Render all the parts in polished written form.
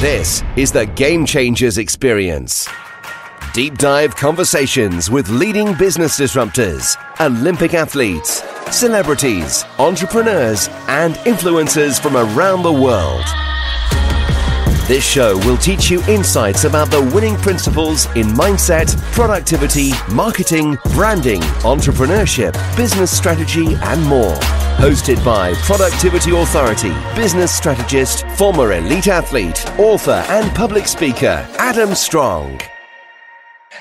This is the Game Changers Experience. Deep dive conversations with leading business disruptors, Olympic athletes, celebrities, entrepreneurs, and influencers from around the world. This show will teach you insights about the winning principles in mindset, productivity, marketing, branding, entrepreneurship, business strategy, and more. Hosted by Productivity Authority, business strategist, former elite athlete, author, and public speaker, Adam Strong.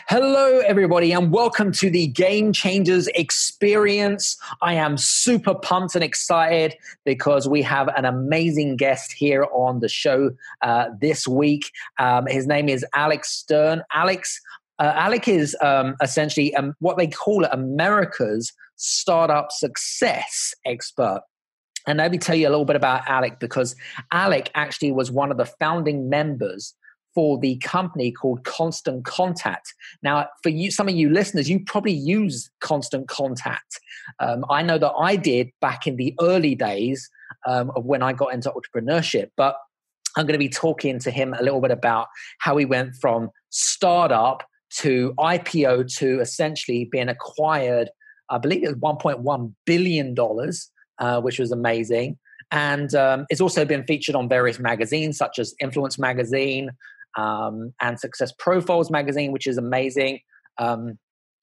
Hello, everybody, and welcome to the Game Changers Experience. I am super pumped and excited because we have an amazing guest here on the show this week. His name is Alec Stern. Alec is essentially what they call America's startup success expert. And let me tell you a little bit about Alec, because Alec actually was one of the founding members for the company called Constant Contact. Now, for you, some of you listeners, you probably use Constant Contact. I know that I did back in the early days of when I got into entrepreneurship, but I'm going to be talking to him a little bit about how he went from startup to IPO to essentially being acquired. I believe it was $1.1 billion, which was amazing. And it's also been featured on various magazines such as Influence Magazine, and Success Profiles magazine, which is amazing. And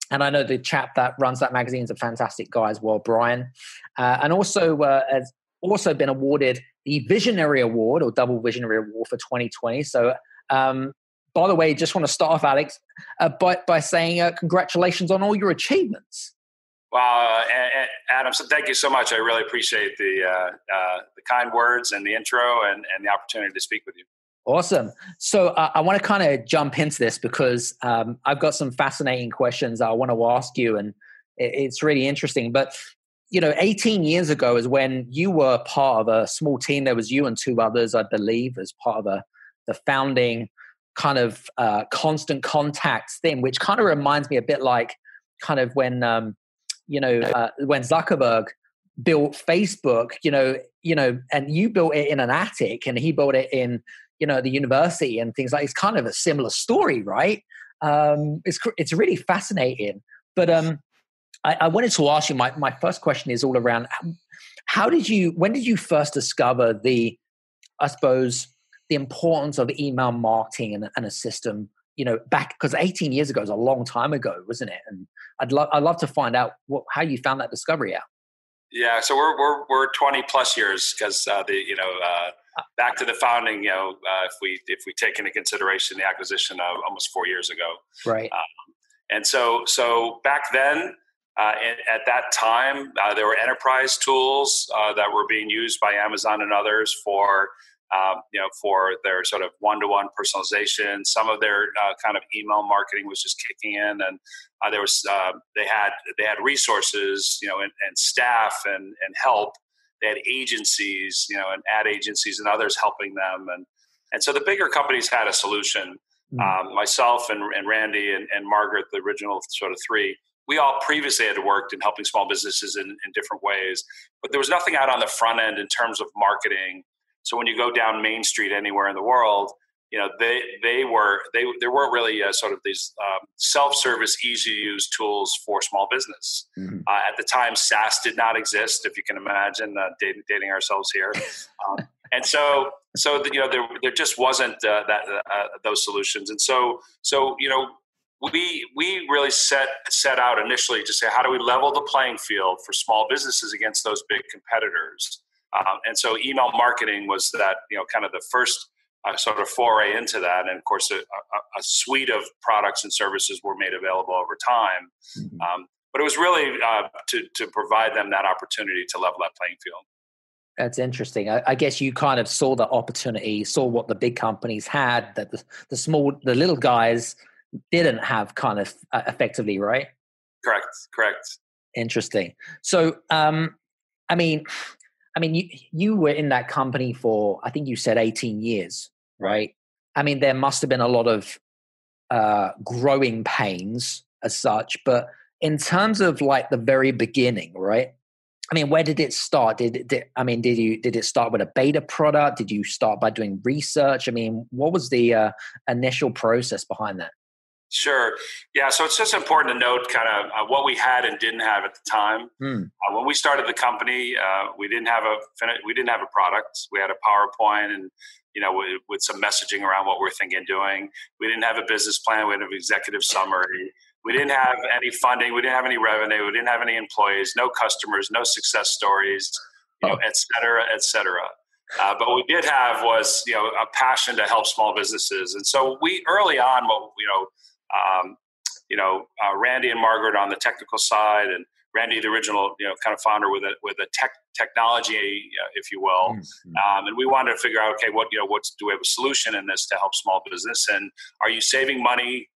I know the chap that runs that magazine is a fantastic guy as well, Brian. And also has also been awarded the Visionary Award or Double Visionary Award for 2020. So, by the way, just want to start off, Alex, by saying congratulations on all your achievements. Wow, Adam, so thank you so much. I really appreciate the kind words and the intro and the opportunity to speak with you. Awesome. So I want to kind of jump into this because I've got some fascinating questions I want to ask you, and it's really interesting. But, 18 years ago is when you were part of a small team. There was you and two others, I believe, as part of the founding kind of Constant Contact thing, which kind of reminds me a bit like kind of when when Zuckerberg built Facebook, and you built it in an attic and he built it in, the university and things like. It's kind of a similar story, right? It's really fascinating. But I wanted to ask you, my first question is all around when did you first discover the importance of email marketing and a system, back, because 18 years ago is a long time ago, wasn't it? And I'd love to find out how you found that discovery out. Yeah, so we're 20 plus years because back to the founding. If we take into consideration the acquisition of almost 4 years ago, right? And so back then, at that time, there were enterprise tools that were being used by Amazon and others for their sort of one-to-one personalization. Some of their kind of email marketing was just kicking in, and there was they had resources, and staff and help. They had agencies, and ad agencies and others helping them, and so the bigger companies had a solution. Myself and Randy and Margaret, the original sort of three, we all previously had worked in helping small businesses in different ways, but there was nothing out on the front end in terms of marketing. So when you go down Main Street anywhere in the world, there weren't really sort of these self-service, easy-to-use tools for small business. Mm-hmm. At the time, SaaS did not exist, if you can imagine, dating ourselves here. And so there just wasn't those solutions. And so we really set out initially to say, how do we level the playing field for small businesses against those big competitors? And so email marketing was that, kind of the first sort of foray into that. And of course, a suite of products and services were made available over time. Mm-hmm. But it was really to provide them that opportunity to level that playing field. That's interesting. I guess you kind of saw the opportunity, saw what the big companies had that the little guys didn't have, kind of effectively, right? Correct. Interesting. So, you were in that company for, I think you said 18 years, right? I mean, there must have been a lot of growing pains as such, but in terms of like the very beginning, right? I mean, where did it start? Did it start with a beta product? Did you start by doing research? I mean, what was the initial process behind that? Sure. Yeah. So it's just important to note kind of what we had and didn't have at the time. When we started the company, we didn't have a product. We had a PowerPoint and, with some messaging around what we're thinking and doing. We didn't have a business plan. We had an executive summary. We didn't have any funding. We didn't have any revenue. We didn't have any employees, no customers, no success stories, et cetera, et cetera. But what we did have was, a passion to help small businesses. And so we early on, Randy and Margaret on the technical side, and Randy, the original, kind of founder with a technology, if you will. And we wanted to figure out, okay, do we have a solution in this to help small business? And are you saving money,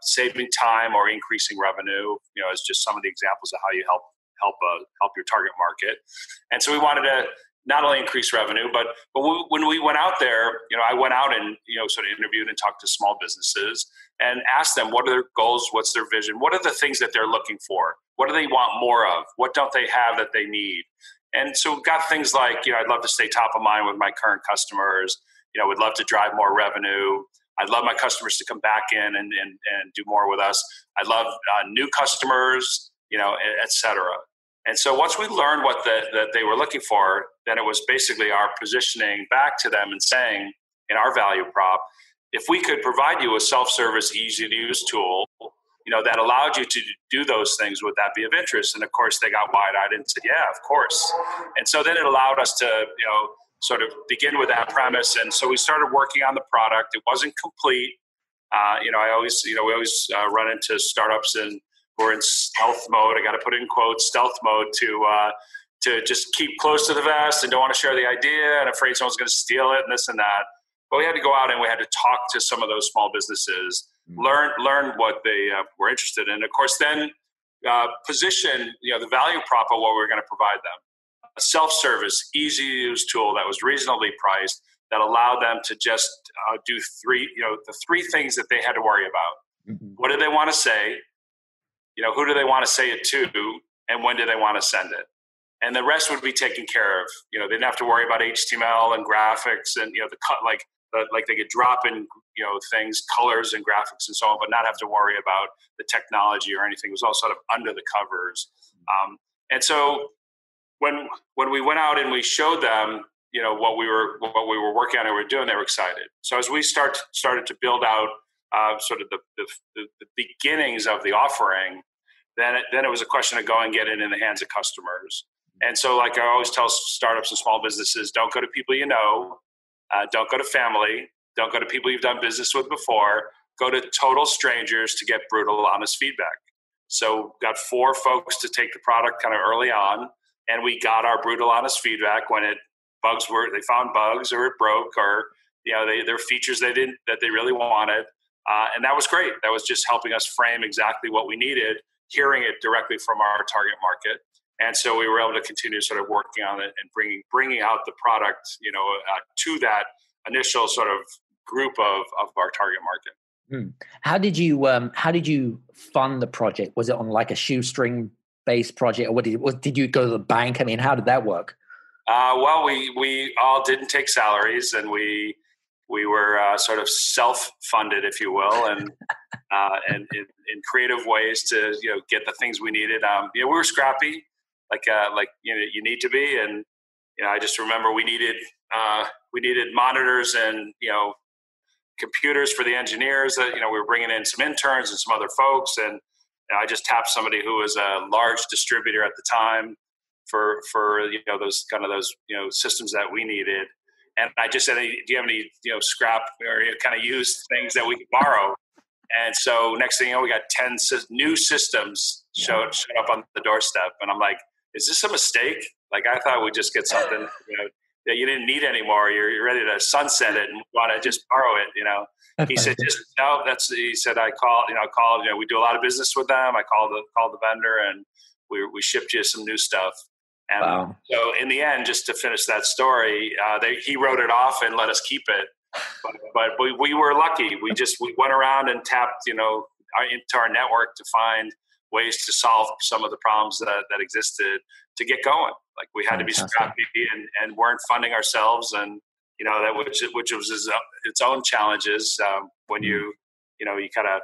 saving time, or increasing revenue? As just some of the examples of how you help your target market. And so we wanted to not only increase revenue, but when we went out there, I went out and, sort of interviewed and talked to small businesses and asked them, what are their goals? What's their vision? What are the things that they're looking for? What do they want more of? What don't they have that they need? And so we've got things like, I'd love to stay top of mind with my current customers. Would love to drive more revenue. I'd love my customers to come back in and do more with us. I'd love new customers, et cetera. And so once we learned what that they were looking for, then it was basically our positioning back to them and saying, in our value prop, if we could provide you a self-service, easy-to-use tool, that allowed you to do those things, would that be of interest? And of course, they got wide-eyed and said, yeah, of course. And so then it allowed us to, sort of begin with that premise. And so we started working on the product. It wasn't complete. We always run into startups and we're in stealth mode. I got to put it in quotes, stealth mode to just keep close to the vest and don't want to share the idea and afraid someone's going to steal it and this and that. But we had to go out and we had to talk to some of those small businesses, learn what they were interested in. Of course, then position the value prop of what we were going to provide them. A self-service, easy-to-use tool that was reasonably priced that allowed them to just do the three things that they had to worry about. What do they want to say? Who do they want to say it to, and when do they want to send it? And the rest would be taken care of. They didn't have to worry about HTML and graphics and the cut like they could drop in things, colors and graphics and so on, but not have to worry about the technology or anything. It was all sort of under the covers. And so when we went out and we showed them what we were working on and we were doing, they were excited. So as we started to build out sort of the beginnings of the offering, then it was a question of go and get it in the hands of customers. And so, like I always tell startups and small businesses, don't go to people don't go to family, don't go to people you've done business with before, go to total strangers to get brutal, honest feedback. So got 4 folks to take the product kind of early on, and we got our brutal, honest feedback when they found bugs or it broke or there were features that they really wanted. And that was great. That was just helping us frame exactly what we needed, hearing it directly from our target market. And so we were able to continue sort of working on it and bringing out the product, to that initial sort of group of our target market. How did you fund the project? Was it on like a shoestring based project, or did you go to the bank? I mean, how did that work? Well, we all didn't take salaries, and we were sort of self-funded, if you will, and in creative ways to get the things we needed. We were scrappy, like you need to be, and I just remember we needed monitors and computers for the engineers. That we were bringing in some interns and some other folks, and I just tapped somebody who was a large distributor at the time for those systems that we needed. And I just said, hey, do you have any, scrap or kind of used things that we could borrow? And so next thing you know, we got 10 new systems showed up on the doorstep. And I'm like, is this a mistake? Like, I thought we'd just get something that you didn't need anymore. You're ready to sunset it and want to just borrow it, He said, no, he said, I called, we do a lot of business with them. I called the vendor and we shipped you some new stuff. And so in the end, just to finish that story, he wrote it off and let us keep it. But we were lucky. We went around and tapped, into our network to find ways to solve some of the problems that existed to get going. Like we had to be scrappy and weren't funding ourselves, and that which was its own challenges when you kind of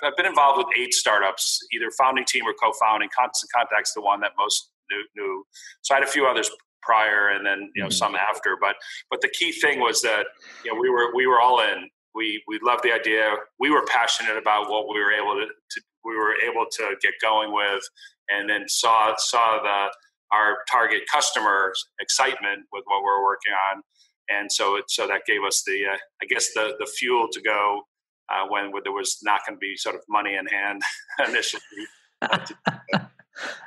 I've been involved with 8 startups, either founding team or co-founding. Constant Contact's the one that most knew. So I had a few others prior, and then some after. But the key thing was that we were all in. We loved the idea. We were passionate about what we were able to get going with, and then saw our target customers' excitement with what we're working on, and so that gave us the fuel to go when there was not going to be sort of money in hand initially.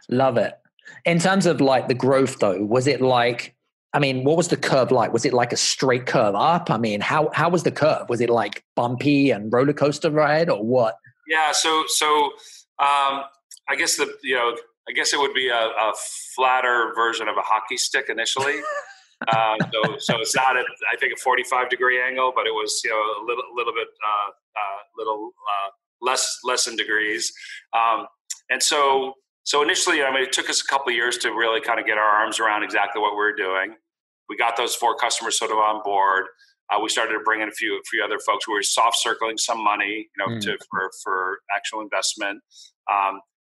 Love it. In terms of like the growth, though, was it like? I mean, what was the curve like? Was it like a straight curve up? I mean, how was the curve? Was it like bumpy and roller coaster ride, or what? Yeah, so I guess I guess it would be a flatter version of a hockey stick initially. So it's not I think a 45-degree angle, but it was a little bit less in degrees. And so initially, I mean, it took us a couple of years to really kind of get our arms around exactly what we were doing. We got those 4 customers sort of on board. We started to bring in a few other folks. We were soft circling some money, for actual investment.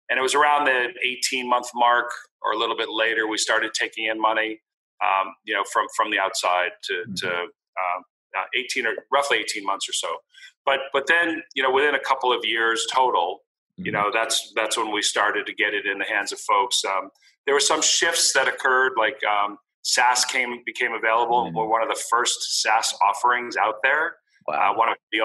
And it was around the 18-month mark or a little bit later, we started taking in money, from the outside to 18 months or so. But then, within a couple of years total, that's when we started to get it in the hands of folks. There were some shifts that occurred, like SaaS became available. We're one of the first SaaS offerings out there. Wow. One of the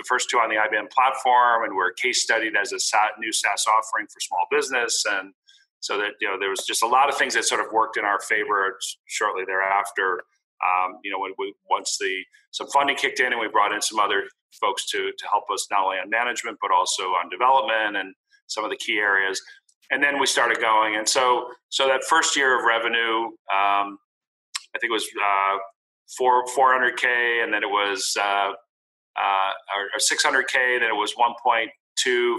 first 2 on the IBM platform, and we're case studied as a new SaaS offering for small business. And so that there was just a lot of things that sort of worked in our favor shortly thereafter. Once some funding kicked in, and we brought in some other folks to help us not only on management but also on development and some of the key areas. And then we started going, and so that first year of revenue, I think it was 400K, and then it was or 600K, then it was 1.2.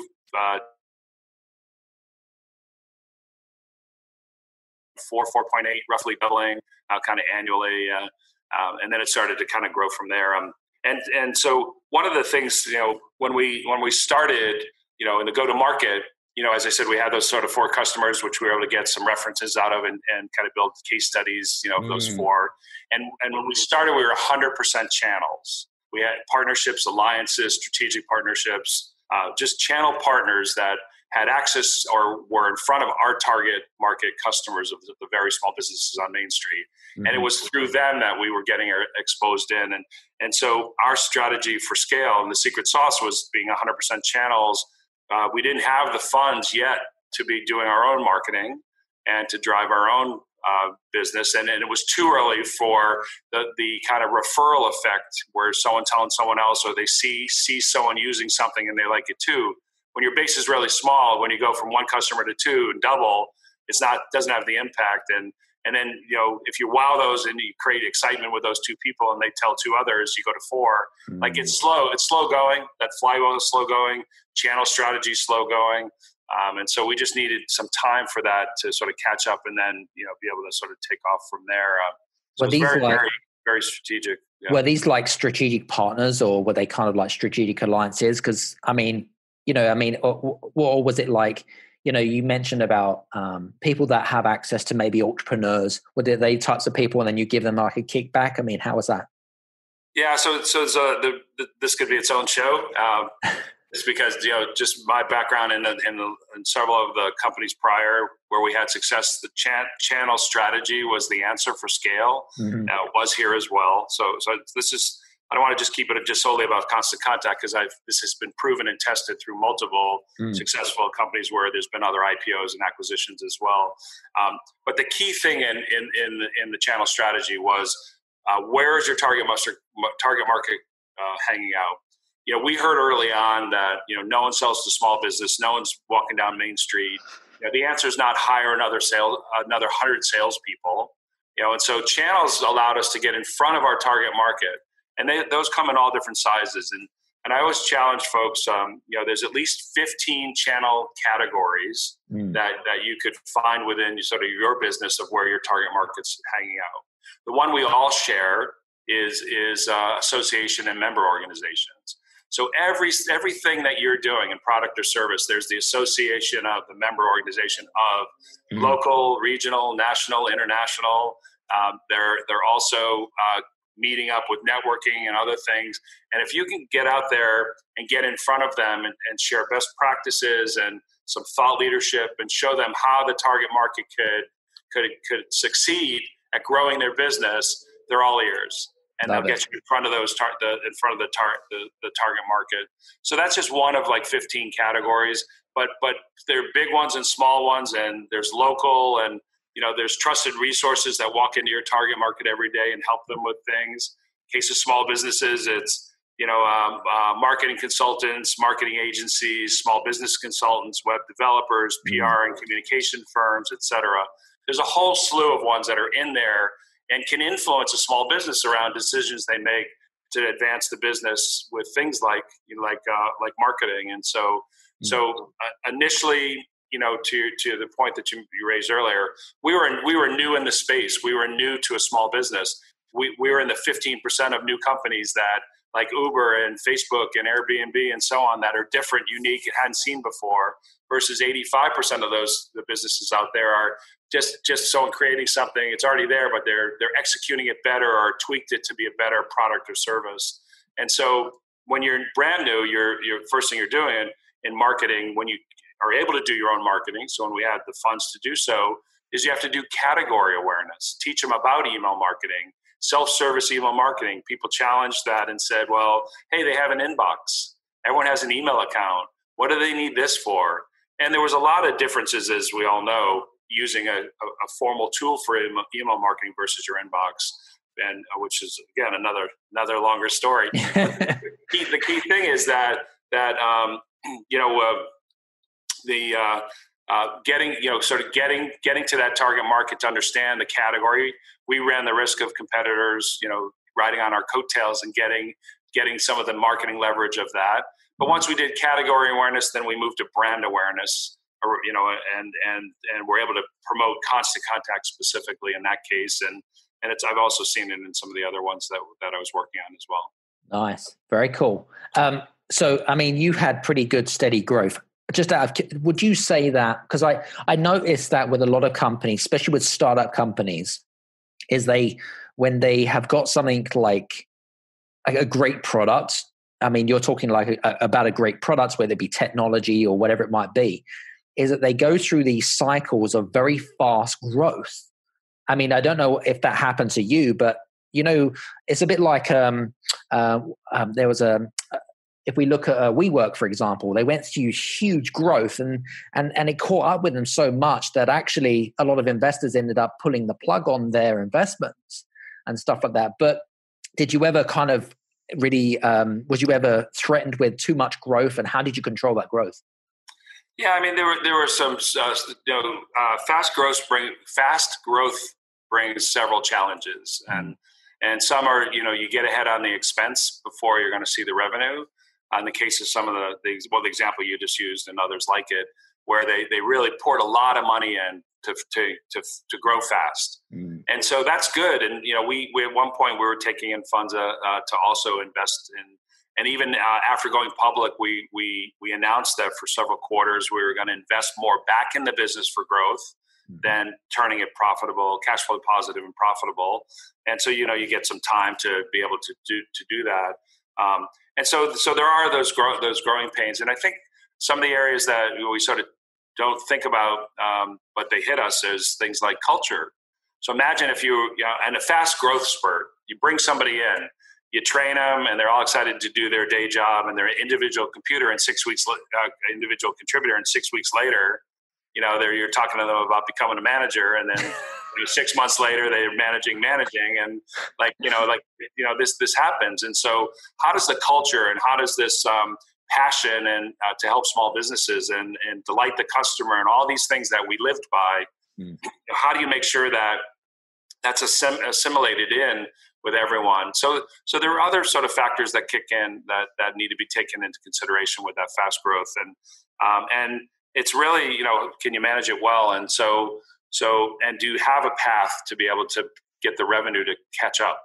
4.8, roughly doubling kind of annually, and then it started to kind of grow from there. And so one of the things, when we started, in the go-to-market, as I said, we had those sort of 4 customers, which we were able to get some references out of and kind of build case studies, of those 4. And when we started, we were 100% channels. We had partnerships, alliances, strategic partnerships, just channel partners that had access or were in front of our target market customers of the very small businesses on Main Street. And it was through them that we were getting exposed in. And so our strategy for scale and the secret sauce was being 100% channels. We didn't have the funds yet to be doing our own marketing and to drive our own business. And it was too early for the kind of referral effect where someone telling someone else, or they see someone using something and they like it too. When your base is really small, when you go from 1 customer to 2 and double, doesn't have the impact. And then, if you wow those and you create excitement with those 2 people and they tell 2 others, you go to 4. Like it's slow going. That flywheel is slow going. Channel strategy is slow going. And so we just needed some time for that to sort of catch up and then, be able to sort of take off from there. So it's very, very, very strategic. Yeah. Were these like strategic partners, or were they kind of like strategic alliances? Because or was it like, you mentioned about people that have access to maybe entrepreneurs. Were they types of people, and then you give them like a kickback? I mean, how was that? Yeah, so this could be its own show. It's because just my background in several of the companies prior where we had success, the channel strategy was the answer for scale. It was here as well. So this is. I don't want to just keep it just solely about Constant Contact, because this has been proven and tested through multiple successful companies where there's been other IPOs and acquisitions as well. But the key thing in the channel strategy was where is your target market hanging out? We heard early on that no one sells to small business, no one's walking down Main Street. The answer is not hire another 100 salespeople. And so channels allowed us to get in front of our target market. And those come in all different sizes. And And I always challenge folks, there's at least 15 channel categories that you could find within sort of your business of where your target market's hanging out. The one we all share is association and member organizations. So everything that you're doing in product or service, there's the association of the member organization of local, regional, national, international. They're also meeting up with networking and other things. And if you can get out there and get in front of them and share best practices and some thought leadership and show them how the target market could succeed at growing their business, they're all ears. And they'll get you in front of the target market. So that's just one of like 15 categories, but there are big ones and small ones, and there's local, and there's trusted resources that walk into your target market every day and help them with things. In case of small businesses, it's marketing consultants, marketing agencies, small business consultants, web developers, PR and communication firms, etc. There's a whole slew of ones that are in there and can influence a small business around decisions they make to advance the business with things like marketing. And so initially, to the point that you raised earlier, we were new in the space. We were new to a small business. We were in the 15% of new companies that, like Uber and Facebook and Airbnb and so on, that are different, unique, hadn't seen before, versus 85% of the businesses out there are just so creating something. It's already there, but they're executing it better or tweaked it to be a better product or service. And so when you're brand new, your first thing you're doing in marketing, when you are able to do your own marketing, so when we had the funds to do so, is you have to do category awareness, teach them about email marketing, self-service email marketing. People challenged that and said, well, hey, they have an inbox. Everyone has an email account. What do they need this for? And there was a lot of differences, as we all know, using a formal tool for email marketing versus your inbox, and which is, again, another longer story. The key thing is that getting to that target market to understand the category. We ran the risk of competitors, riding on our coattails and getting some of the marketing leverage of that. But once we did category awareness, then we moved to brand awareness, and we're able to promote Constant Contact specifically in that case. And I've also seen it in some of the other ones that I was working on as well. Nice. Very cool. So, I mean, you've had pretty good steady growth. Just would you say that, because I noticed that with a lot of companies, especially with startup companies, is when they have got something like a great product, I mean, you're talking like about a great product, whether it be technology or whatever it might be, is that they go through these cycles of very fast growth. I mean, I don't know if that happened to you, but, it's a bit like there was if we look at WeWork, for example, they went through huge growth and it caught up with them so much that actually a lot of investors ended up pulling the plug on their investments and stuff like that. But did you ever kind of really, was you ever threatened with too much growth, and how did you control that growth? Yeah, I mean, there were some, fast growth brings several challenges, and some are, you get ahead on the expense before you're going to see the revenue. In the case of some of the example you just used and others like it, where they really poured a lot of money in to grow fast. And so that's good. And, we at one point we were taking in funds to also invest in, and even after going public, we announced that for several quarters we were going to invest more back in the business for growth than turning it profitable, cash flow positive and profitable. And so, you get some time to be able to do that. And so there are those growing pains. And I think some of the areas that we sort of don't think about, but they hit us, is things like culture. So imagine if in a fast growth spurt, you bring somebody in, you train them, and they're all excited to do their day job, and they're an individual contributor, and 6 weeks later, you're talking to them about becoming a manager, and then 6 months later they're managing, and this happens. And so, how does the culture and how does this passion and to help small businesses and delight the customer and all these things that we lived by, how do you make sure that that's assimilated in with everyone. So there are other sort of factors that kick in that need to be taken into consideration with that fast growth. And it's really, can you manage it well? And and do you have a path to be able to get the revenue to catch up?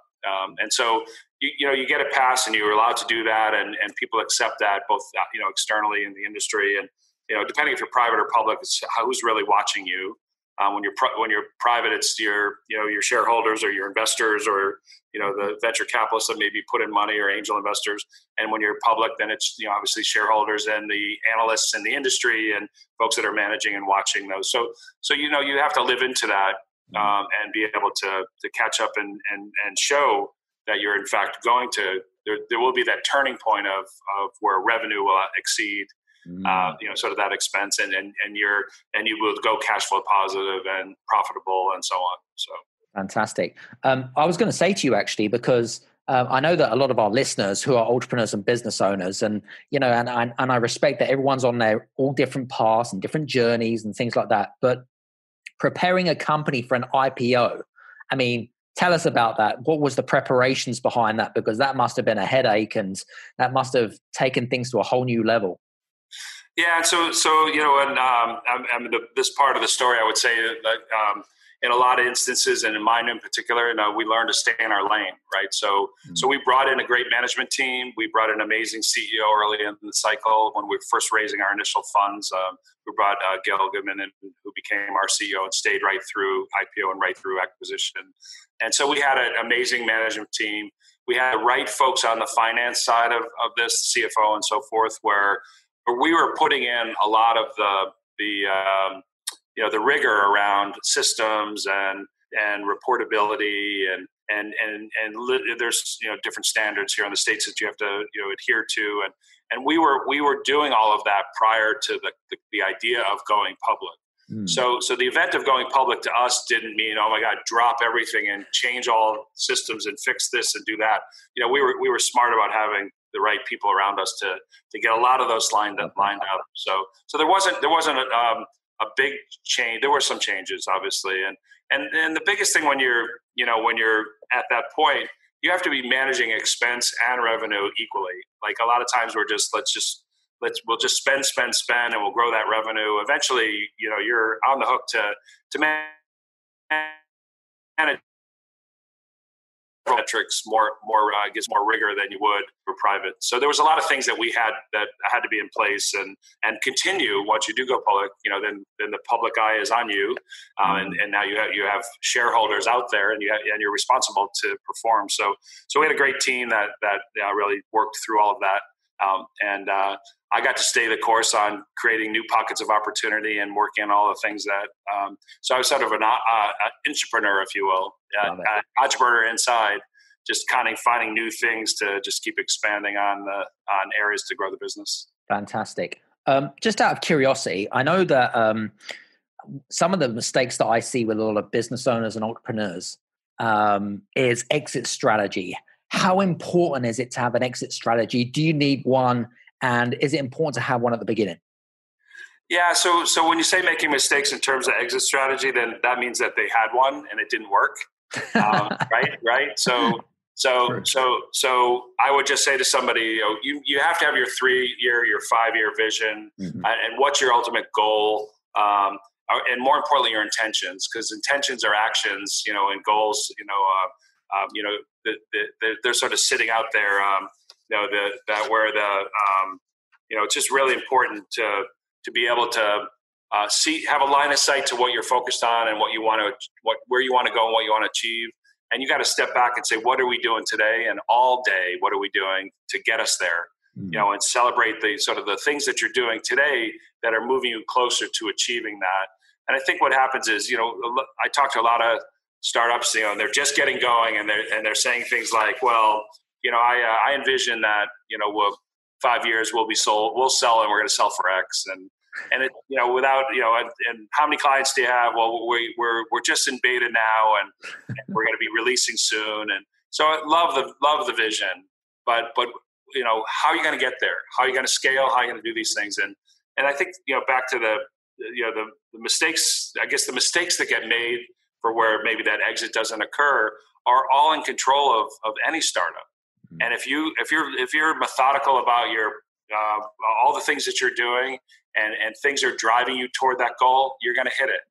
And so, you get a pass and you're allowed to do that, and people accept that both, externally in the industry, and, depending if you're private or public, it's who's really watching you. When you're private, it's your shareholders or your investors or, the venture capitalists that maybe put in money or angel investors. And when you're public, then it's, obviously shareholders and the analysts in the industry and folks that are managing and watching those. So, you have to live into that, and be able to catch up and show that you're in fact going to, there will be that turning point of where revenue will exceed, sort of that expense, and you will go cash flow positive and profitable and so on. So fantastic. I was going to say to you actually, because I know that a lot of our listeners who are entrepreneurs and business owners, and I respect that everyone's on their all different paths and different journeys and things like that. But preparing a company for an IPO, I mean, tell us about that. What was the preparations behind that? Because that must have been a headache, and that must have taken things to a whole new level. Yeah. So and this part of the story, I would say that in a lot of instances, and in mine in particular, we learned to stay in our lane, right? So we brought in a great management team. We brought an amazing CEO early in the cycle when we were first raising our initial funds. We brought Gail Goodman in, who became our CEO and stayed right through IPO and right through acquisition. And so we had an amazing management team. We had the right folks on the finance side of this, CFO and so forth, where we were putting in a lot of the rigor around systems and reportability and there's different standards here in the States that you have to adhere to, and we were doing all of that prior to the idea of going public. So the event of going public to us didn't mean, oh my God, drop everything and change all systems and fix this and do that. We were smart about having the right people around us to get a lot of those lined up. So there wasn't a big change. There were some changes, obviously, and the biggest thing when you're at that point, you have to be managing expense and revenue equally. Like a lot of times we're just we'll just spend, and we'll grow that revenue. Eventually, you're on the hook to manage metrics more gives more rigor than you would for private. So there was a lot of things that we had that had to be in place and continue once you do go public. Then the public eye is on you, and now you have shareholders out there, and you're responsible to perform. So we had a great team that really worked through all of that, and I got to stay the course on creating new pockets of opportunity and working on all the things that. So I was sort of an entrepreneur, if you will, entrepreneur inside, just kind of finding new things to just keep expanding on areas to grow the business. Fantastic. Just out of curiosity, I know that some of the mistakes that I see with a lot of business owners and entrepreneurs is exit strategy. How important is it to have an exit strategy? Do you need one? And is it important to have one at the beginning? Yeah. So when you say making mistakes in terms of exit strategy, then that means that they had one and it didn't work. Right. So I would just say to somebody, you have to have your 3-year, your 5-year vision, and what's your ultimate goal, and more importantly, your intentions, because intentions are actions, and goals, they're sort of sitting out there. It's just really important to be able to have a line of sight to what you're focused on and where you want to go and what you want to achieve. And you got to step back and say, what are we doing today? And all day, what are we doing to get us there? And celebrate the things that you're doing today that are moving you closer to achieving that. And I think what happens is, I talk to a lot of startups, and they're just getting going, and they're saying things like, well, I envision that, 5 years we'll sell, and we're going to sell for X, and it, without, and how many clients do you have? Well, we're just in beta now, and we're going to be releasing soon. And so I love the vision, but how are you going to get there? How are you going to scale? How are you going to do these things? And I think, back to the mistakes, I guess the mistakes that get made for where maybe that exit doesn't occur are all in control of any startup. And if you're methodical about your all the things that you're doing and things are driving you toward that goal, you're going to hit it.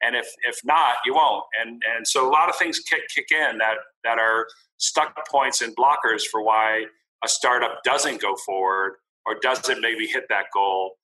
And if not, you won't. And so a lot of things kick in that are stuck points and blockers for why a startup doesn't go forward or doesn't maybe hit that goal.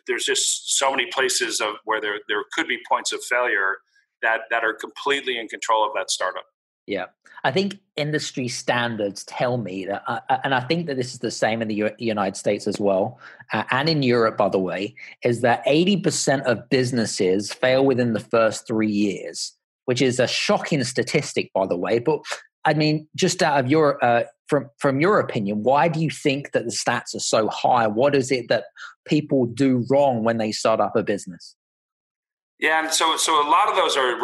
There's just so many places of where there could be points of failure that are completely in control of that startup. Yeah, I think industry standards tell me that, and I think that this is the same in the United States as well, and in Europe, by the way, is that 80% of businesses fail within the first 3 years, which is a shocking statistic, by the way. But I mean, just out of your from your opinion, why do you think that the stats are so high? What is it that people do wrong when they start up a business? Yeah, and so a lot of those are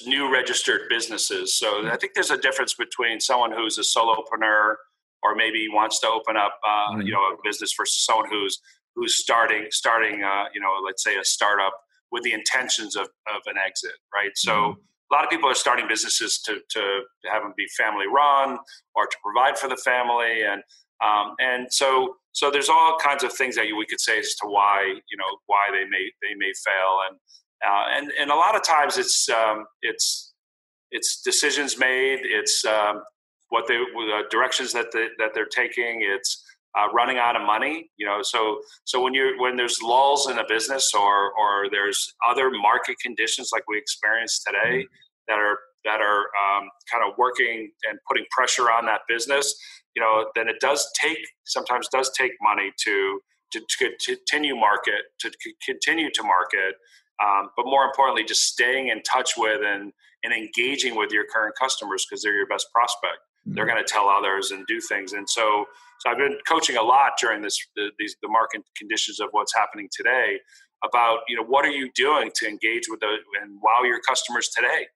new registered businesses. So I think there's a difference between someone who's a solopreneur or maybe wants to open up, a business for someone who's starting, let's say a startup with the intentions of an exit, right? So a lot of people are starting businesses to have them be family run or to provide for the family, and so there's all kinds of things that we could say as to why they may fail. And a lot of times it's decisions made, it's what directions that they're taking, it's running out of money. So when there's lulls in a business or there's other market conditions like we experience today that are kind of working and putting pressure on that business, then it sometimes does take money to continue to market. But more importantly, just staying in touch with and engaging with your current customers because they're your best prospect. They're going to tell others and do things. And so I've been coaching a lot during the market conditions of what's happening today about, what are you doing to engage with and wow your customers today?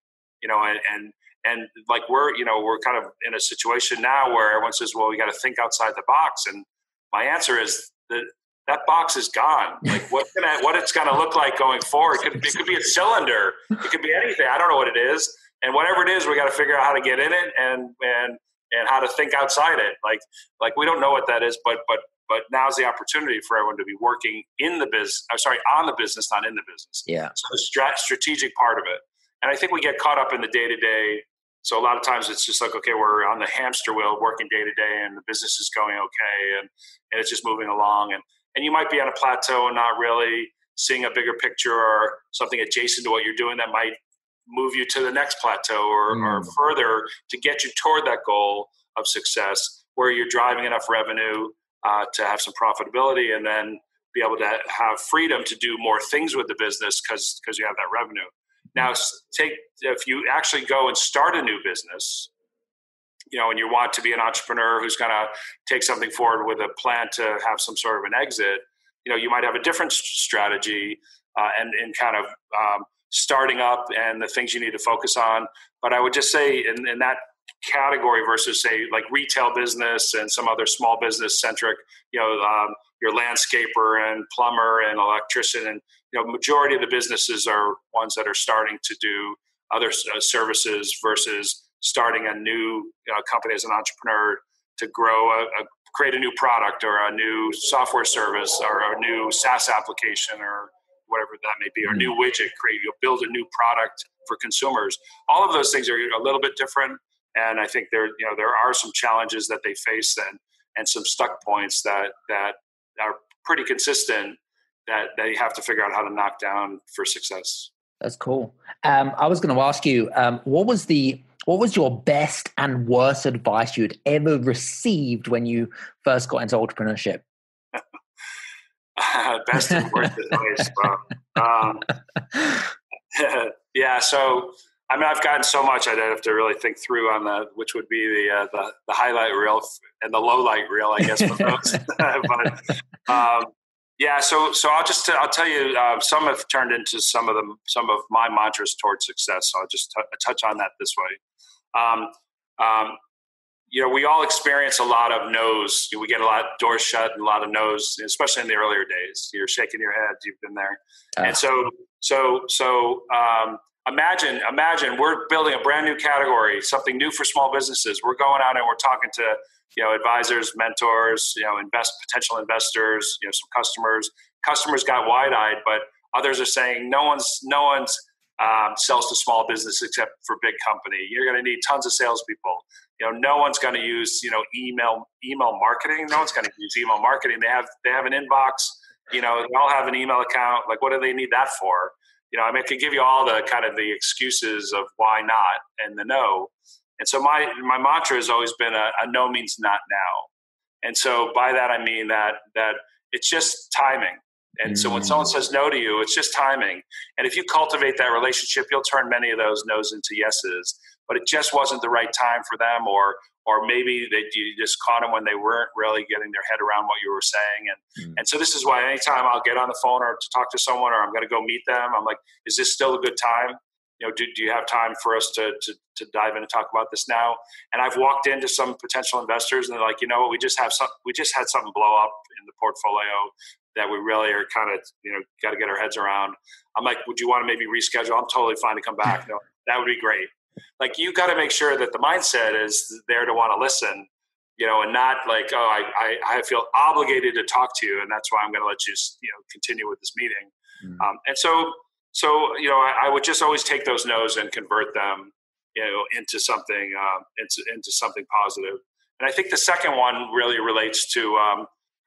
And like we're kind of in a situation now where everyone says, well, we got to think outside the box. And my answer is that box is gone. Like what it's going to look like going forward. It could be a cylinder. It could be anything. I don't know what it is. And whatever it is, we got to figure out how to get in it and how to think outside it. Like we don't know what that is, but now's the opportunity for everyone to be working on the business, not in the business. Yeah. So the strategic part of it. And I think we get caught up in the day-to-day. So a lot of times it's just like, okay, we're on the hamster wheel working day to day and the business is going okay. And it's just moving along. And you might be on a plateau and not really seeing a bigger picture or something adjacent to what you're doing that might move you to the next plateau or further to get you toward that goal of success where you're driving enough revenue to have some profitability and then be able to have freedom to do more things with the business because you have that revenue. Now, if you actually go and start a new business, and you want to be an entrepreneur who's going to take something forward with a plan to have some sort of an exit, you might have a different strategy and kind of starting up and the things you need to focus on. But I would just say in that category versus say like retail business and some other small business centric, your landscaper and plumber and electrician and, majority of the businesses are ones that are starting to do other services versus starting a new company as an entrepreneur to grow create a new product or a new software service or a new SaaS application or whatever that may be, or a new widget, build a new product for consumers. All of those things are a little bit different. And I think there are some challenges that they face and some stuck points that are pretty consistent that you have to figure out how to knock down for success. That's cool. I was going to ask you, what was your best and worst advice you'd ever received when you first got into entrepreneurship? Best and worst advice. Yeah. So, I mean, I've gotten so much. I'd have to really think through on which would be the highlight reel and the low light reel, I guess, for those. But yeah. So I'll tell you, some have turned into some of my mantras towards success. So I'll just touch on that this way. we all experience a lot of no's. We get a lot of doors shut and a lot of no's, especially in the earlier days. You're shaking your head. You've been there. And imagine we're building a brand new category, something new for small businesses. We're going out and we're talking to, advisors, mentors, potential investors, some customers. Customers got wide-eyed, but others are saying no one's sells to small business except for big company. You're going to need tons of salespeople. No one's going to use, email marketing. No one's going to use email marketing. They have an inbox. They all have an email account. Like, what do they need that for? I could give you all the kind of the excuses of why not and the no. And so my mantra has always been a no means not now. And so by that, I mean that it's just timing. And so when someone says no to you, it's just timing. And if you cultivate that relationship, you'll turn many of those no's into yeses. But it just wasn't the right time for them, or maybe you just caught them when they weren't really getting their head around what you were saying. And so this is why anytime I'll get on the phone or to talk to someone, or I'm going to go meet them, I'm like, is this still a good time? Do you have time for us to dive in and talk about this now? And I've walked into some potential investors and they're like, we just had something blow up in the portfolio that we really are kind of, got to get our heads around. I'm like, would you want to maybe reschedule? I'm totally fine to come back. No, that would be great. Like, you got to make sure that the mindset is there to want to listen, and not like, oh, I feel obligated to talk to you, and that's why I'm going to let you, continue with this meeting. And so I would just always take those no's and convert them, into something, into something positive. And I think the second one really relates to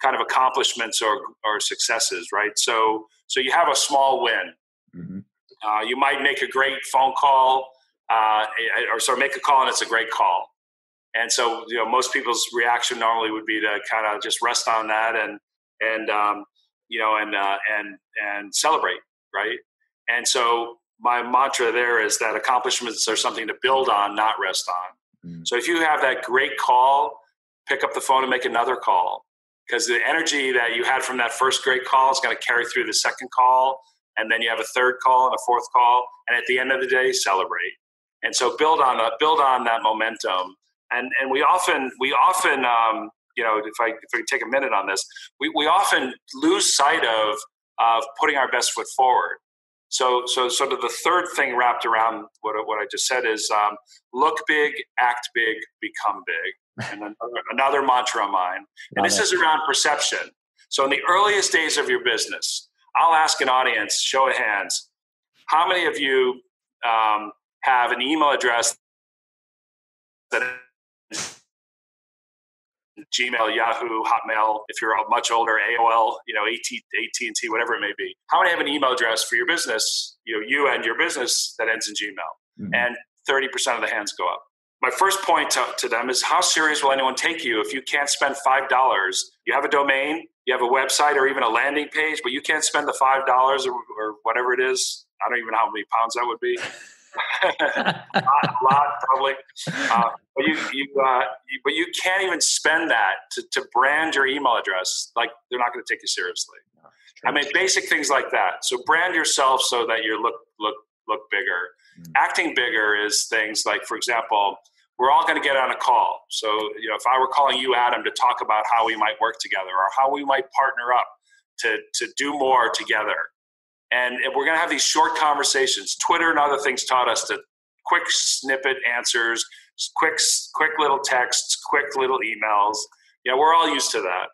kind of accomplishments or successes, right? So you have a small win. You might make a great phone call, or make a call and it's a great call. And so, most people's reaction normally would be to kind of just rest on that and celebrate, right? And so my mantra there is that accomplishments are something to build on, not rest on. So if you have that great call, pick up the phone and make another call, because the energy that you had from that first great call is going to carry through the second call. And then you have a third call and a fourth call. And at the end of the day, celebrate. And so build on that momentum. And we often, if I could take a minute on this, we often lose sight of putting our best foot forward. So sort of the third thing wrapped around what I just said is look big, act big, become big. And then another mantra of mine. And this is around perception. So in the earliest days of your business, I'll ask an audience, show of hands, how many of you have an email address that is Gmail, Yahoo, Hotmail, if you're much older, AOL, AT&T, whatever it may be. How many have an email address for your business, you and your business, that ends in Gmail? And 30% of the hands go up. My first point to them is, how serious will anyone take you if you can't spend $5? You have a domain, you have a website, or even a landing page, but you can't spend the $5 or whatever it is. I don't even know how many pounds that would be. a lot probably. But you can't even spend that to brand your email address. Like, they're not going to take you seriously. I mean, basic things like that. So brand yourself so that you look bigger. Acting bigger is things like, for example, we're all going to get on a call. So, if I were calling you, Adam, to talk about how we might work together or how we might partner up to do more together. And we're going to have these short conversations. Twitter and other things taught us to quick snippet answers, quick little texts, quick little emails. We're all used to that.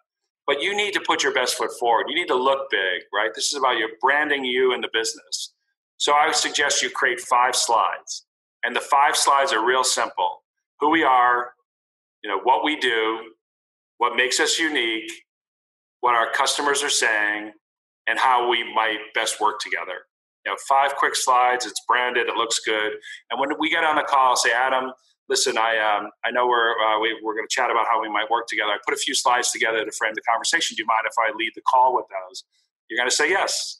But you need to put your best foot forward. You need to look big, right? This is about your branding you and the business. So I would suggest you create 5 slides. And the 5 slides are real simple. Who we are, what we do, what makes us unique, what our customers are saying, and how we might best work together. 5 quick slides. It's branded. It looks good. And when we get on the call, I'll say, Adam, listen, I know we're going to chat about how we might work together. I put a few slides together to frame the conversation. Do you mind if I lead the call with those? You're going to say yes.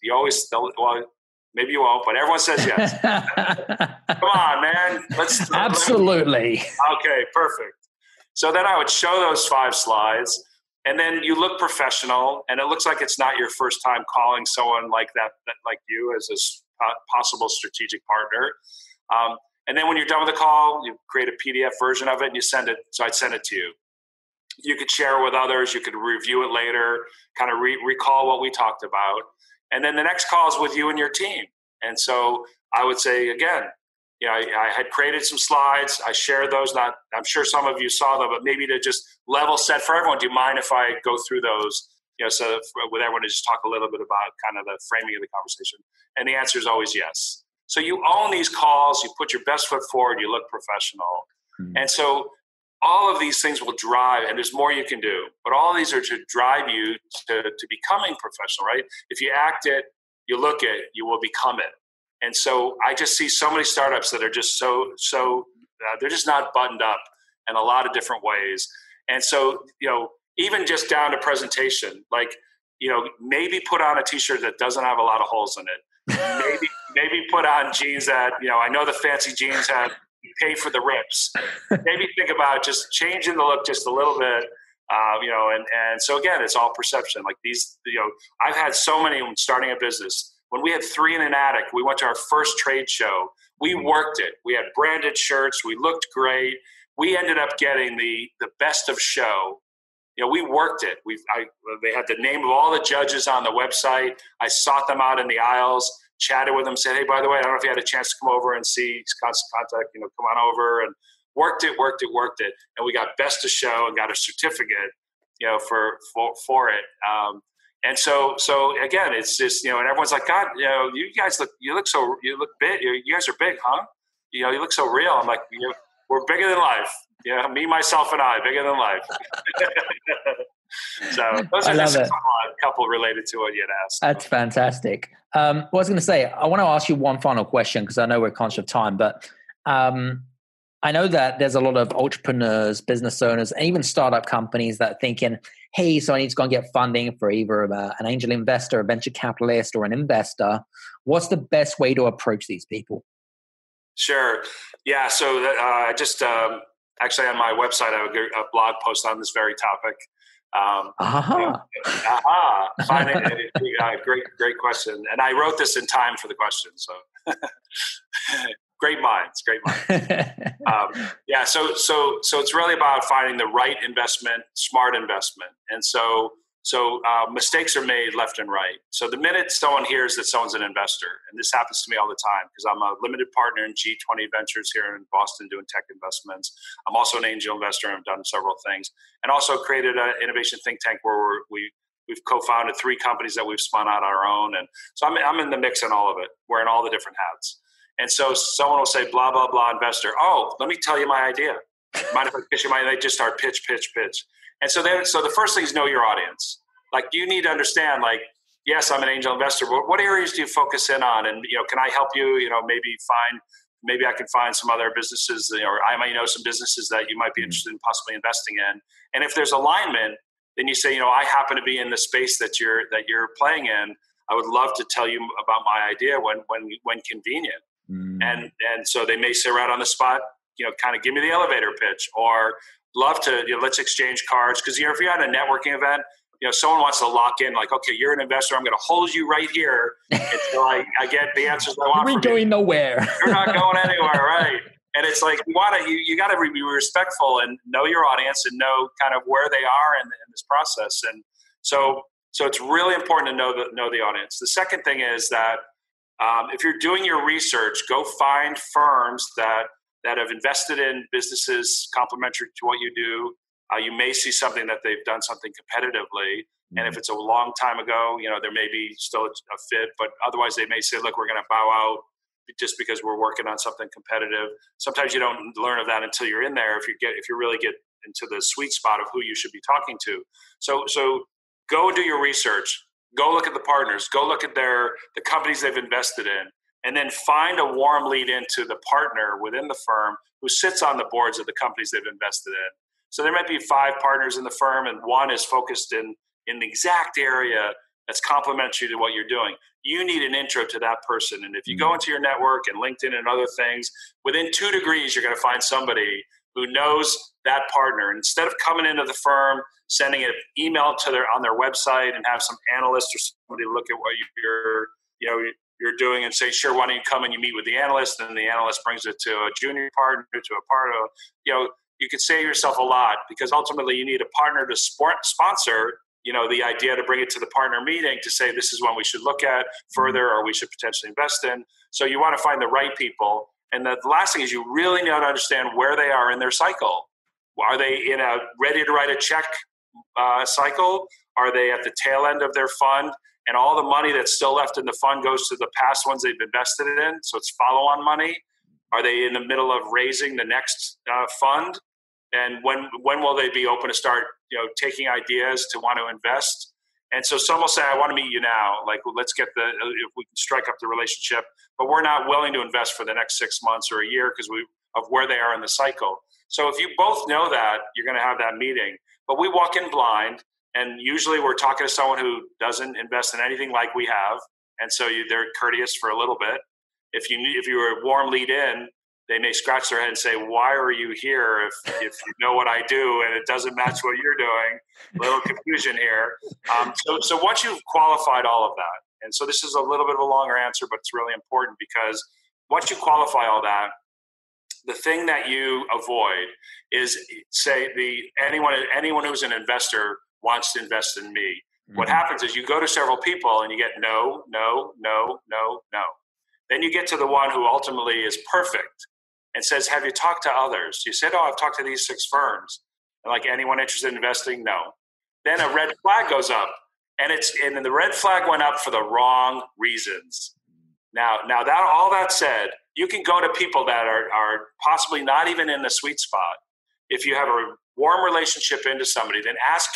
Maybe you won't, but everyone says yes. Come on, man. Absolutely. Okay, perfect. So then I would show those 5 slides, and then you look professional, and it looks like it's not your first time calling someone like that like you as a possible strategic partner. And then when you're done with the call, you create a PDF version of it and you send it. So I'd send it to you. You could share it with others. You could review it later, kind of recall what we talked about. And then the next call is with you and your team. And so I would say, again, I had created some slides. I shared those. I'm sure some of you saw them, but maybe to just level set for everyone, do you mind if I go through those, so with everyone to just talk a little bit about kind of the framing of the conversation? And the answer is always yes. So you own these calls, you put your best foot forward, you look professional. Mm-hmm. And so all of these things will drive, and there's more you can do, but all of these are to drive you to becoming professional, right? If you act it, you look it, you will become it. And so I just see so many startups that are just they're just not buttoned up in a lot of different ways. And so, even just down to presentation, like, maybe put on a t-shirt that doesn't have a lot of holes in it. Maybe put on jeans that, I know the fancy jeans have pay for the rips. Maybe think about just changing the look just a little bit, and so again, it's all perception. Like these, I've had so many when starting a business. When we had 3 in an attic, we went to our first trade show. We worked it. We had branded shirts. We looked great. We ended up getting the best of show. We worked it. They had the name of all the judges on the website. I sought them out in the aisles, chatted with them, said, hey, by the way, I don't know if you had a chance to come over and see Constant Contact, come on over, and worked it. And we got best of show and got a certificate, for it. And so again, it's just, and everyone's like, God, you guys look big. You guys are big, huh? You look so real. I'm like, we're bigger than life. Me, myself, and I, bigger than life. So those are just a couple related to what you had asked. That's fantastic. What I was going to say, I want to ask you one final question because I know we're conscious of time, but I know that there's a lot of entrepreneurs, business owners, and even startup companies that are thinking, hey, so I need to go and get funding for either an angel investor, a venture capitalist, or an investor. What's the best way to approach these people? Sure. Yeah. So I just actually on my website, I have a blog post on this very topic. Great question. And I wrote this in time for the question. So great minds. So it's really about finding the right investment, smart investment. And so mistakes are made left and right. So the minute someone hears that someone's an investor, and this happens to me all the time because I'm a limited partner in G20 Ventures here in Boston doing tech investments. I'm also an angel investor and I've done several things, and also created an innovation think tank where we've co-founded 3 companies that we've spun out on our own. And so I'm in the mix in all of it, wearing all the different hats. And so someone will say, blah, blah, blah, investor. Oh, let me tell you my idea. Mind if I pitch you my idea? They just start pitch. And so the first thing is know your audience. Like you need to understand, like, yes, I'm an angel investor, but what areas do you focus in on? And, can I help you, maybe I can find some other businesses, or I might know some businesses that you might be interested in possibly investing in. And if there's alignment, then you say, I happen to be in the space that you're playing in. I would love to tell you about my idea when convenient. And so they may say right on the spot, kind of give me the elevator pitch, or love to, let's exchange cards. Because, if you're at a networking event, someone wants to lock in, like, okay, you're an investor. I'm going to hold you right here until I get the answers I want. We're going nowhere. You're not going anywhere, right? And it's like you got to be respectful and know your audience and know kind of where they are in this process. And so it's really important to know the audience. The second thing is that if you're doing your research, go find firms that have invested in businesses complementary to what you do. You may see something that they've done something competitively. And if it's a long time ago, there may be still a fit, but otherwise they may say, look, we're going to bow out just because we're working on something competitive. Sometimes you don't learn of that until you're in there. If you really get into the sweet spot of who you should be talking to. So go do your research, go look at the partners, go look at the companies they've invested in, and then find a warm lead into the partner within the firm who sits on the boards of the companies they've invested in. So there might be 5 partners in the firm, and one is focused in the exact area that's complementary to what you're doing. You need an intro to that person. And if you go into your network and LinkedIn and other things, within 2 degrees, you're going to find somebody who knows that partner. And instead of coming into the firm, sending an email on their website and have some analyst or somebody look at what you're doing and say, sure, why don't you come and you meet with the analyst, and the analyst brings it to a junior partner, to a partner, you could save yourself a lot, because ultimately you need a partner to sponsor, the idea to bring it to the partner meeting to say, this is one we should look at further, or we should potentially invest in. So you want to find the right people. And the last thing is you really need to understand where they are in their cycle. Are they in a ready to write a check cycle? Are they at the tail end of their fund? And all the money that's still left in the fund goes to the past ones they've invested in. So it's follow-on money. Are they in the middle of raising the next fund? And when will they be open to start, taking ideas to want to invest? And so some will say, I want to meet you now. Like, well, let's get if we can strike up the relationship, but we're not willing to invest for the next 6 months or a year because of where they are in the cycle. So if you both know that, you're going to have that meeting. But we walk in blind, and usually we're talking to someone who doesn't invest in anything like we have. And so they're courteous for a little bit. If you were a warm lead in, they may scratch their head and say, why are you here if you know what I do and it doesn't match what you're doing? A little confusion here. So once you've qualified all of that, and so this is a little bit of a longer answer, but it's really important, because once you qualify all that, the thing that you avoid is, say, anyone who's an investor wants to invest in me. Mm-hmm. What happens is you go to several people and you get no. Then you get to the one who ultimately is perfect and says, have you talked to others? You said, I've talked to these 6 firms. And like, anyone interested in investing? No. Then a red flag goes up, and the red flag went up for the wrong reasons. Now that all that said, you can go to people that are possibly not even in the sweet spot. If you have a warm relationship into somebody, then ask,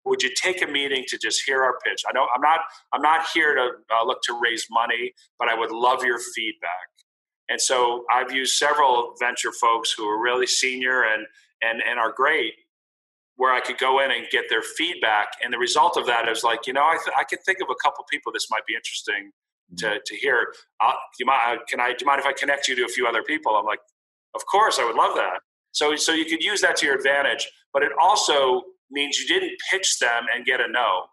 would you take a meeting to just hear our pitch? I'm not here to look to raise money, but I would love your feedback. And so I've used several venture folks who are really senior and are great, where I could go in and get their feedback. And the result of that is like, I can think of a couple people this might be interesting to hear. Do you mind if I connect you to a few other people? I'm like, of course, I would love that. So you could use that to your advantage, but it also means you didn't pitch them and get a no.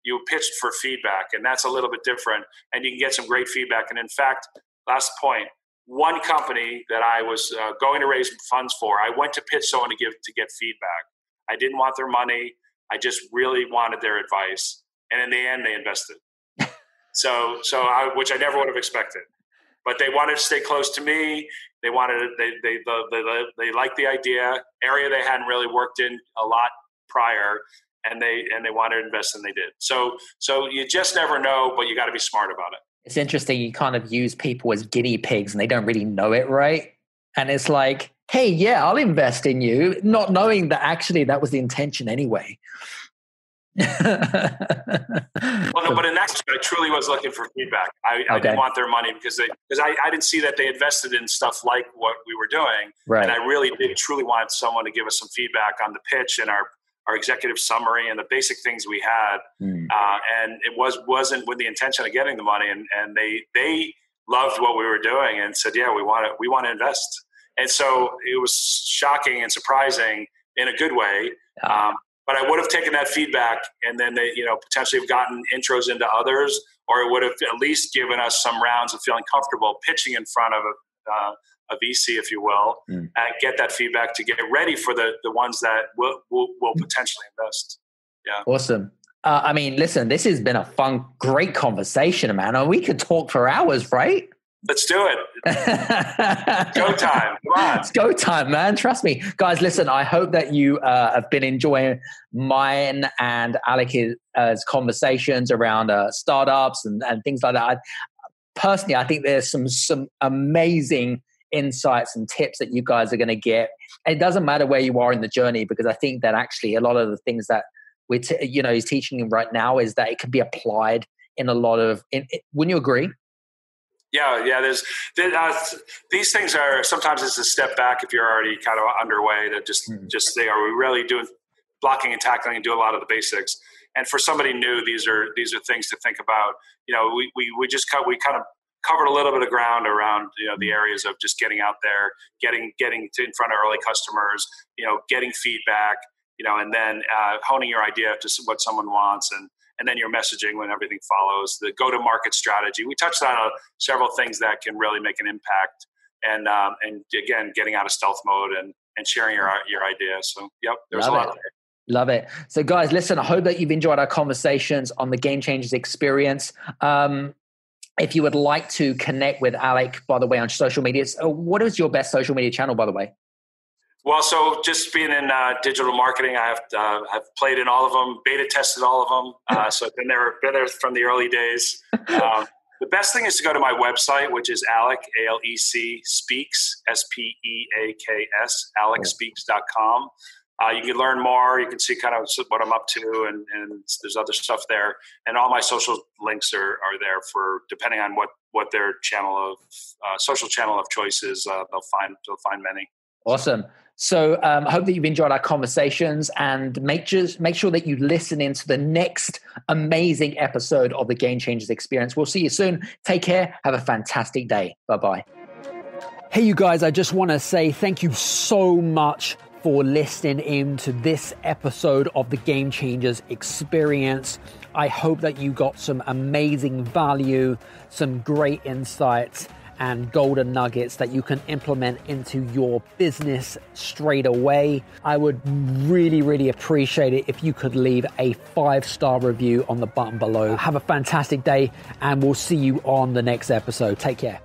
You pitched for feedback, and that's a little bit different, and you can get some great feedback. And in fact, last point, one company that I was going to raise funds for, I went to pitch someone to get feedback. I didn't want their money. I just really wanted their advice. And in the end, they invested. Which I never would have expected. But they wanted to stay close to me. They liked the area they hadn't really worked in a lot prior, and they wanted to invest, and they did. So you just never know, but you got to be smart about it. It's interesting. You kind of use people as guinea pigs, and they don't really know it, right? And it's like, hey, yeah, I'll invest in you, not knowing that actually that was the intention anyway. Well, no, but in that case, I truly was looking for feedback. I didn't want their money because I didn't see that they invested in stuff like what we were doing. Right. And I really did truly want someone to give us some feedback on the pitch and our executive summary and the basic things we had. And it wasn't with the intention of getting the money. And they loved what we were doing and said, yeah, we want to invest. And so it was shocking and surprising in a good way. But I would have taken that feedback, and then they, potentially have gotten intros into others, or it would have at least given us some rounds of feeling comfortable pitching in front of a VC, if you will, and get that feedback to get ready for the ones that will potentially invest. Yeah. Awesome. Listen, this has been a fun, great conversation, man. And we could talk for hours, right? Let's do it. Go time. Come on. It's go time, man. Trust me. Guys, listen, I hope that you have been enjoying mine and Alec's conversations around startups and things like that. Personally, I think there's some amazing insights and tips that you guys are going to get. It doesn't matter where you are in the journey, because I think that actually a lot of the things that he's teaching right now is that it can be applied in a lot of. Wouldn't you agree? Yeah. These things are sometimes it's a step back if you're already kind of underway to just say, are we really doing blocking and tackling and do a lot of the basics? And for somebody new, these are things to think about. We kind of covered a little bit of ground around the areas of just getting out there, getting in front of early customers, getting feedback, and then honing your idea to what someone wants, and then your messaging when everything follows, the go-to-market strategy. We touched on several things that can really make an impact, and again, getting out of stealth mode and sharing your ideas. So, yep, there's a lot of it. Love it. So guys, listen, I hope that you've enjoyed our conversations on the Game Changers experience. If you would like to connect with Alec, by the way, on social media, what is your best social media channel, by the way? Well, so just being in digital marketing, I've played in all of them, beta tested all of them. So I've been there from the early days. The best thing is to go to my website, which is Alec, A-L-E-C, Speaks, S-P-E-A-K-S, AlecSpeaks.com. You can learn more. You can see kind of what I'm up to, and there's other stuff there. And all my social links are there for, depending on what their channel of social channel of choice is. They'll find many. Awesome. So I hope that you've enjoyed our conversations, and make sure that you listen into the next amazing episode of the Game Changers Experience. We'll see you soon. Take care. Have a fantastic day. Bye-bye. Hey, you guys, I just want to say thank you so much for listening in to this episode of the Game Changers Experience. I hope that you got some amazing value, some great insights, and golden nuggets that you can implement into your business straight away. I would really, really appreciate it if you could leave a 5-star review on the button below. Have a fantastic day, and we'll see you on the next episode. Take care.